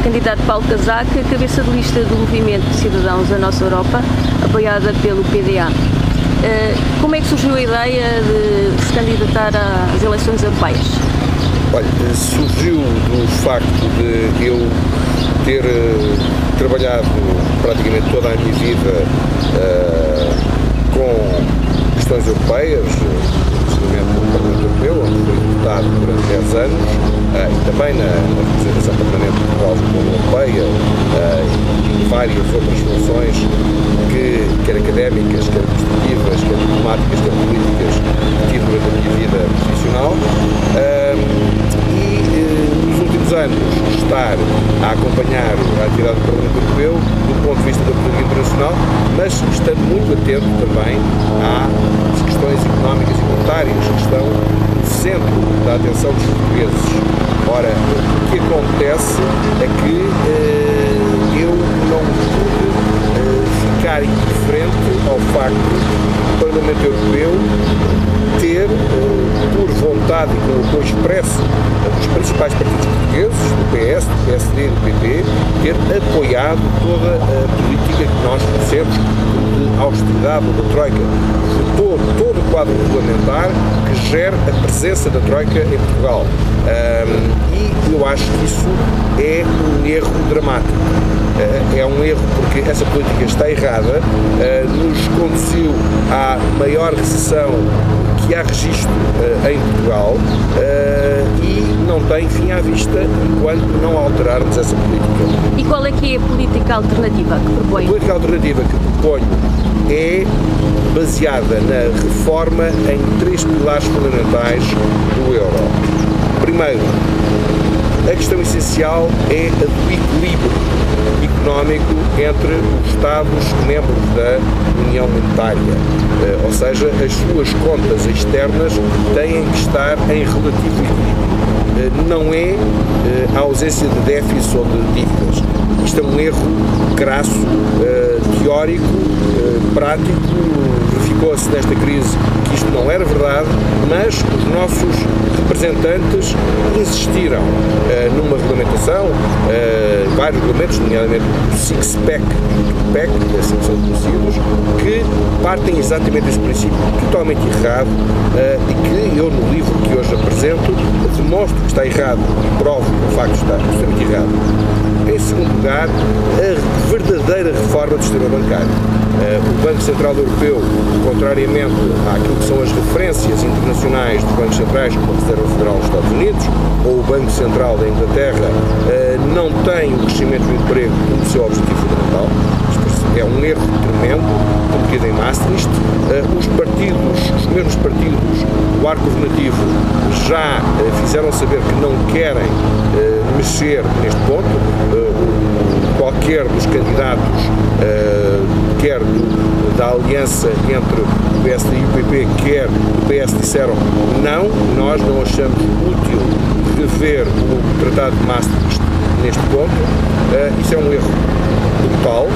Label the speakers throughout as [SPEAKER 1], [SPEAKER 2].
[SPEAKER 1] candidato Paulo Casaca, cabeça de lista do Movimento de Cidadãos da Nossa Europa, apoiada pelo PDA. Como é que surgiu a ideia de se candidatar às eleições europeias?
[SPEAKER 2] Olha, surgiu do facto de eu ter trabalhado praticamente toda a minha vida com questões europeias, principalmente no Parlamento Europeu, onde fui deputado durante 10 anos, e também na representação permanente de Portugal na União Europeia, e várias outras funções, quer académicas, quer administrativas, quer diplomáticas, quer políticas, tive durante a minha vida profissional. Nos últimos anos, estar a acompanhar a atividade do Parlamento Europeu do ponto de vista da política internacional, mas estando muito atento também às questões económicas e monetárias que estão no centro da atenção dos portugueses. Ora, o que acontece é que eu não pude ficar indiferente ao facto do Parlamento Europeu ter, por vontade e com o apoio expresso dos principais partidos portugueses, do PS, do PSD e do PP, ter apoiado toda a política que nós conhecemos de austeridade ou da Troika, todo o quadro regulamentar que gera a presença da Troika em Portugal. E eu acho que isso é um erro dramático. É um erro porque essa política está errada, nos conduziu à maior recessão que há registro em Portugal e não tem fim à vista enquanto não alterarmos essa política.
[SPEAKER 1] E qual é que é a política alternativa que propõe?
[SPEAKER 2] A política alternativa que proponho é baseada na reforma em 3 pilares fundamentais do euro. Primeiro, a questão essencial é a do equilíbrio económico entre os Estados-membros da União Monetária, ou seja, as suas contas externas têm que estar em relativo equilíbrio. Não é a ausência de déficits ou de dívidas. Isto é um erro crasso, teórico, prático. Verificou-se nesta crise que isto não era verdade, mas os nossos representantes insistiram numa regulamentação, vários regulamentos, nomeadamente o Six-Pack e o Two-Pack, assim são conhecidos, que partem exatamente desse princípio totalmente errado e que eu, no livro que hoje apresento, demonstro que está errado e provo que o facto está absolutamente errado. Em segundo lugar, a verdadeira reforma do sistema bancário. O Banco Central Europeu, contrariamente àquilo que são as referências internacionais dos bancos centrais, como a Reserva Federal dos Estados Unidos ou o Banco Central da Inglaterra, não tem o crescimento do emprego como seu objetivo fundamental. É um erro tremendo, cometido em Maastricht. Os mesmos partidos do arco governativo já fizeram saber que não querem mexer neste ponto. Qualquer dos candidatos, quer da aliança entre o PSD e o PP, quer do PS, disseram não, nós não achamos útil rever o Tratado de Maastricht neste ponto. Isso é um erro brutal.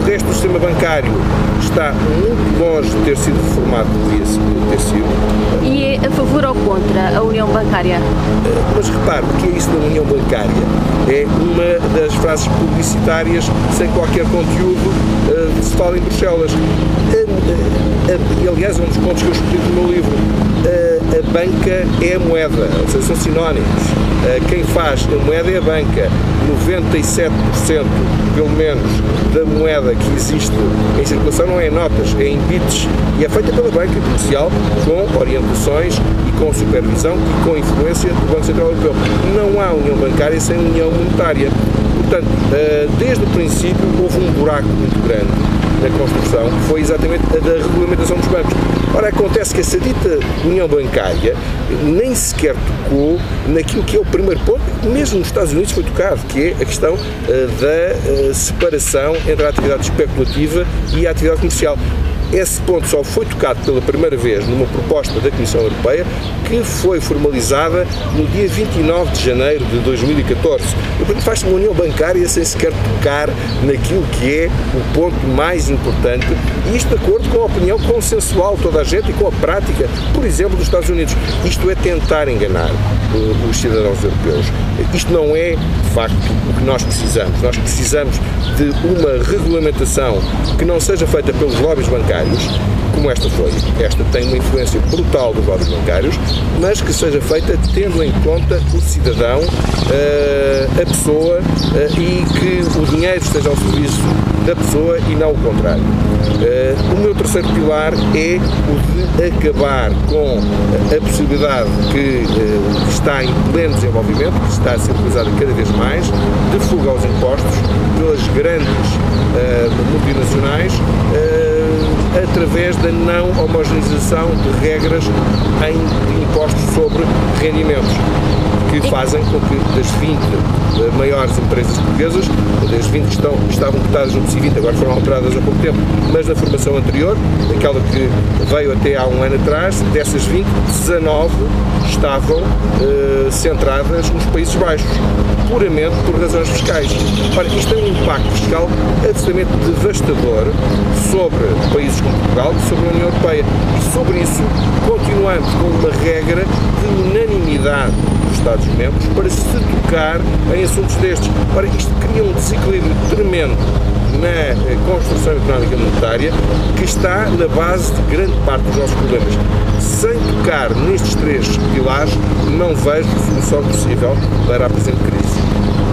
[SPEAKER 2] O resto do sistema bancário está muito longe de ter sido reformado como devia ter sido.
[SPEAKER 1] E é a favor ou contra a União Bancária?
[SPEAKER 2] Mas repare, o que é isso da União Bancária? É uma das frases publicitárias sem qualquer conteúdo que se fala em Bruxelas. E aliás, é um dos pontos que eu explico no meu livro. A banca é a moeda, ou seja, são sinónimos. Quem faz a moeda é a banca. 97%, pelo menos, da moeda que existe em circulação não é em notas, é em bits e é feita pela banca comercial com orientações e com supervisão e com influência do Banco Central Europeu. Não há união bancária sem união monetária. Portanto, desde o princípio houve um buraco muito grande na construção, que foi exatamente a da regulamentação dos bancos. Ora, acontece que essa dita união bancária nem sequer tocou naquilo que é o primeiro ponto, que mesmo nos Estados Unidos foi tocado, que é a questão da separação entre a atividade especulativa e a atividade comercial. Esse ponto só foi tocado pela primeira vez numa proposta da Comissão Europeia que foi formalizada no dia 29 de janeiro de 2014. E, portanto, faz-se uma união bancária sem sequer tocar naquilo que é o ponto mais importante, e isto de acordo com a opinião consensual de toda a gente e com a prática, por exemplo, dos Estados Unidos. Isto é tentar enganar. os cidadãos europeus. Isto não é, de facto, o que nós precisamos. Nós precisamos de uma regulamentação que não seja feita pelos lobbies bancários, como esta foi. Esta tem uma influência brutal dos lobbies bancários, mas que seja feita tendo em conta o cidadão, a pessoa, e que o dinheiro esteja ao serviço da pessoa e não o contrário. O meu terceiro pilar é o de acabar com a possibilidade que está em pleno desenvolvimento, que está a ser utilizada cada vez mais, de fuga aos impostos pelas grandes multinacionais, através da não homogeneização de regras de impostos sobre rendimentos, que fazem com que das 20 maiores empresas portuguesas, das 20 que estavam cotadas no PSI 20, agora foram alteradas há pouco tempo, mas na formação anterior, aquela que veio até há um ano atrás, dessas 20, 19 estavam centradas nos Países Baixos, puramente por razões fiscais. Ora, isto tem um impacto fiscal absolutamente devastador sobre países como Portugal e sobre a União Europeia. E sobre isso continuamos com uma regra de unanimidade dos Estados-membros para se tocar em assuntos destes. Ora, isto cria um desequilíbrio tremendo na construção económica monetária que está na base de grande parte dos nossos problemas. Sem tocar nestes três pilares, não vejo solução possível para a presente crise.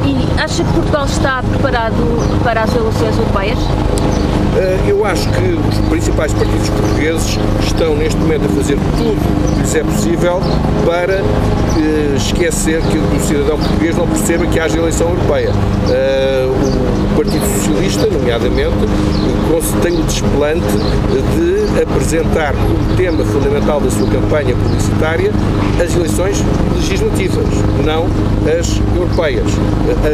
[SPEAKER 1] E acha que Portugal está preparado para as eleições europeias?
[SPEAKER 2] Eu acho que os principais partidos portugueses estão neste momento a fazer tudo o que lhes é possível para esquecer que o cidadão português não perceba que haja eleição europeia. O Partido Socialista, nomeadamente, tem o desplante de apresentar como tema fundamental da sua campanha publicitária as eleições legislativas, não as europeias,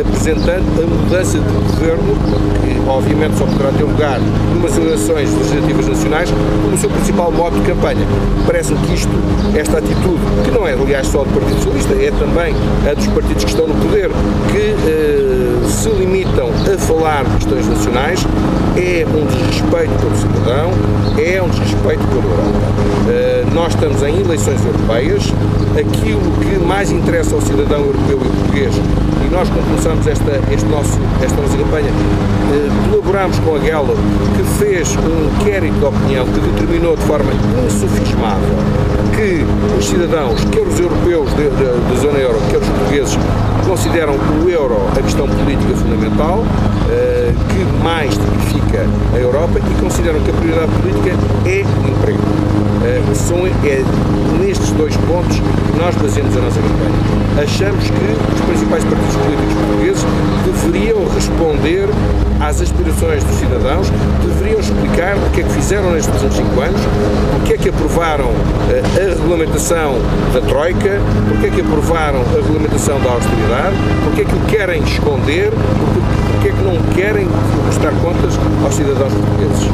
[SPEAKER 2] apresentando a mudança de governo, que obviamente só poderá ter lugar numas eleições legislativas nacionais, como o seu principal modo de campanha. Parece-me que esta atitude, que não é aliás só do Partido Socialista, é também a dos partidos que estão no poder, que se limitam a falar de questões nacionais, é um desrespeito pelo cidadão, é um desrespeito pela Europa. Nós estamos em eleições europeias, aquilo que mais interessa ao cidadão europeu e português, e nós, quando começamos esta nossa campanha, colaboramos com a Gallup, que fez um inquérito de opinião que determinou de forma insofismável que os cidadãos, quer os europeus da zona euro, quer os portugueses, consideram o euro a questão política fundamental, que mais tipifica a Europa, e consideram que a prioridade política é o emprego. São nestes dois pontos que nós baseamos a nossa campanha. Achamos que os principais partidos políticos portugueses deveriam responder às aspirações dos cidadãos, deveriam explicar o que é que fizeram nestes últimos 5 anos, porque é que aprovaram a regulamentação da Troika, porque é que aprovaram a regulamentação da austeridade, porque é que o querem esconder, porque é que não querem prestar contas aos cidadãos portugueses.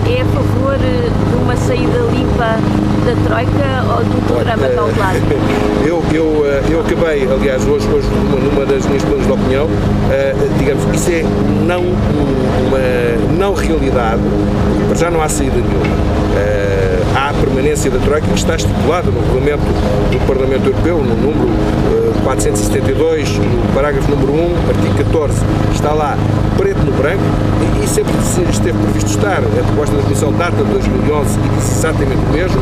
[SPEAKER 1] E é a favor de uma saída limpa da Troika ou do programa cautelar?
[SPEAKER 2] Eu acabei, aliás, hoje numa das minhas planos de opinião, digamos, isso é uma não realidade, para já não há saída nenhuma. Há a permanência da Troika, que está estipulada no regulamento do Parlamento Europeu, no número 472, no parágrafo número 1, artigo 14, está lá preto no branco, e sempre esteve previsto estar. A proposta da Comissão data de 2011 e diz exatamente o mesmo,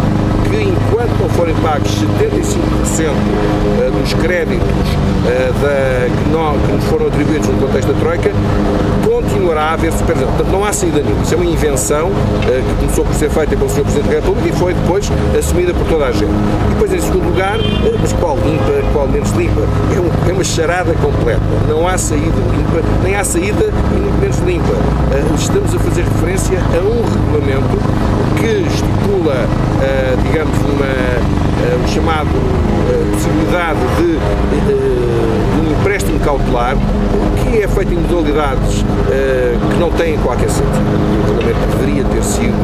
[SPEAKER 2] que enquanto não forem pagos 75% dos créditos que nos foram atribuídos no contexto da Troika, continuará a haver supervisão. Portanto, não há saída nenhuma. Isso é uma invenção que começou por ser feita pelo Sr. Presidente da República e foi depois assumida por toda a gente. E depois, em segundo lugar, mas qual limpa, qual menos limpa? É uma charada completa. Não há saída limpa, nem há saída e muito menos limpa. Estamos a fazer referência a um regulamento que estipula, digamos, o chamado possibilidade de um empréstimo cautelar, que é feito em modalidades que não têm qualquer sentido. O regulamento deveria ter sido,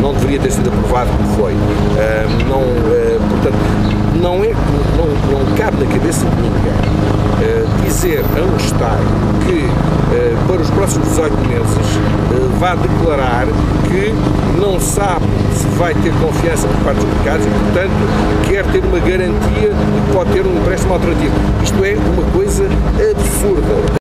[SPEAKER 2] não deveria ter sido aprovado como foi. Portanto, não cabe na cabeça de ninguém dizer a um Estado que para os próximos 18 meses vai declarar que não sabe se vai ter confiança por parte dos mercados e, portanto, quer ter uma garantia de que pode ter um empréstimo alternativo. Isto é uma coisa absurda.